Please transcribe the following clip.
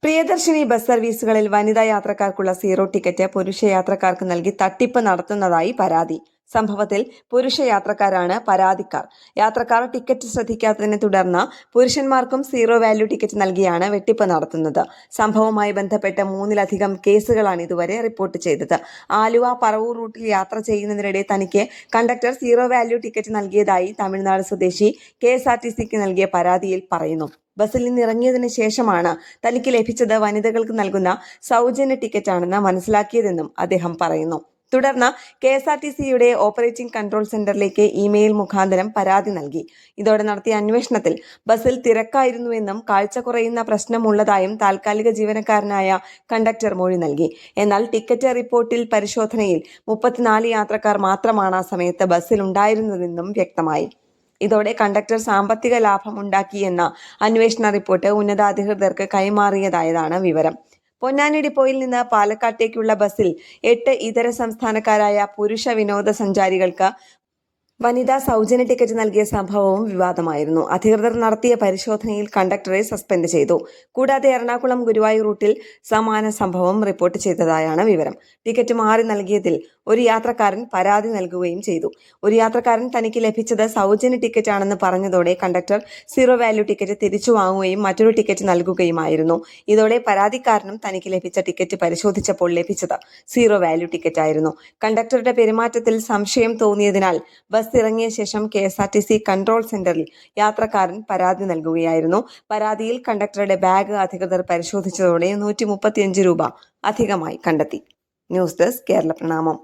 Priyadarshini bus സർവീസുകളിൽ വനിതാ യാത്രക്കാർക്കുള്ള zero ticket പുരുഷ യാത്രക്കാർക്ക് നൽകി തട്ടിപ്പ് നടത്തുന്നതായി പരാതി. സംഭവത്തിൽ പുരുഷ യാത്രക്കാരാണ് പരാതിക്കാർ. യാത്രക്കാർ ടിക്കറ്റ് ശ്രദ്ധിക്കാത്തതിനെ തുടർന്ന് പുരുഷന്മാർക്കും സീറോ വാല്യൂ ടിക്കറ്റ് നൽകിയാണ് വെട്ടിപ്പ് നടത്തുന്നത്. സംഭവവുമായി ബന്ധപ്പെട്ട് 3ലധികം കേസുകളാണ് ഇതുവരെ റിപ്പോർട്ട് ചെയ്തത്. ആലുവ പറവൂർ റൂട്ടിൽ യാത്ര ചെയ്യുന്നതിനിടെ തനിക്ക് കണ്ടക്ടർ സീറോ വാല്യൂ ടിക്കറ്റ് നൽകിയതായി തമിഴ്നാട് സ്വദേശി KSRTCക്ക് നൽകിയ പരാതിയിൽ പറയുന്നു. ബസ്സിൽ നിന്നിറങ്ങിയതിന് ശേഷമാണ് തനിക്ക് ലഭിച്ചത് വനിതകൾക്ക് നൽകുന്ന സൗജന്യ ടിക്കറ്റാണെന്ന് മനസ്സിലാക്കിയതെന്നും അദ്ദേഹം പറയുന്നു. തുടർന്ന് KSRTCയുടെ ഓപ്പറേറ്റിംഗ് കൺട്രോൾ സെന്ററിലേക്ക് ഇമെയിൽ മുഖാന്തരം പരാതി നൽകി. ഇതോടെ നടത്തിയ അന്വേഷണത്തിൽ ബസ്സിൽ തിരക്കായിരുന്നുവെന്നും കാഴ്ച കുറയുന്ന പ്രശ്നമുള്ളതായും താൽക്കാലിക ജീവനക്കാരനായ കണ്ടക്ടർ മൊഴി നൽകി. എന്നാൽ ടിക്കറ്റ് റിപ്പോർട്ടിൽ പരിശോധനയിൽ 34 യാത്രക്കാർ മാത്രമാണ് ആ സമയത്ത് ബസ്സിലുണ്ടായിരുന്നതെന്നും വ്യക്തമായി. ഇതോടെ കണ്ടക്ടർ സാമ്പത്തിക ലാഭം ഉണ്ടാക്കിയെന്ന അന്വേഷണ റിപ്പോർട്ട് ഉന്നതാധികൃതർക്ക് കൈമാറിയതായതാണ് വിവരം. പൊന്നാനി ഡിപ്പോയിൽ നിന്ന് പാലക്കാട്ടേക്കുള്ള ബസ്സിൽ 8 ഇതര സംസ്ഥാനക്കാരായ പുരുഷ വിനോദസഞ്ചാരികൾക്ക് വനിതാ സൗജന്യ ടിക്കറ്റ് നൽകിയ സംഭവവും വിവാദമായിരുന്നു. അധികൃതർ നടത്തിയ പരിശോധനയിൽ കണ്ടക്ടറെ സസ്പെൻഡ് ചെയ്തു. കൂടാതെ എറണാകുളം ഗുരുവായൂർ റൂട്ടിൽ സമാന സംഭവം റിപ്പോർട്ട് ചെയ്തതായാണ് വിവരം. ടിക്കറ്റ് മാറി നൽകിയതിൽ ഒരു യാത്രക്കാരൻ പരാതി നൽകുകയും ചെയ്തു. ഒരു യാത്രക്കാരൻ തനിക്ക് ലഭിച്ചത് സൗജന്യ ടിക്കറ്റ് ആണെന്ന് പറഞ്ഞതോടെ കണ്ടക്ടർ സീറോ വാല്യൂ ടിക്കറ്റ് തിരിച്ചു വാങ്ങുകയും മറ്റൊരു ടിക്കറ്റ് നൽകുകയുമായിരുന്നു. ഇതോടെ പരാതിക്കാരനും തനിക്ക് ലഭിച്ച ടിക്കറ്റ് പരിശോധിച്ചപ്പോൾ ലഭിച്ചത് സീറോ വാല്യൂ ടിക്കറ്റ് ആയിരുന്നു. കണ്ടക്ടറുടെ പെരുമാറ്റത്തിൽ സംശയം തോന്നിയതിനാൽ ബസ് ഇറങ്ങിയ ശേഷം KSRTC കൺട്രോൾ സെന്ററിൽ യാത്രക്കാരൻ പരാതി നൽകുകയായിരുന്നു. പരാതിയിൽ കണ്ടക്ടറുടെ ബാഗ് അധികൃതർ പരിശോധിച്ചതോടെ 135 രൂപ അധികമായി കണ്ടെത്തി. ന്യൂസ് ഡെസ്ക് കേരള പ്രണാമം.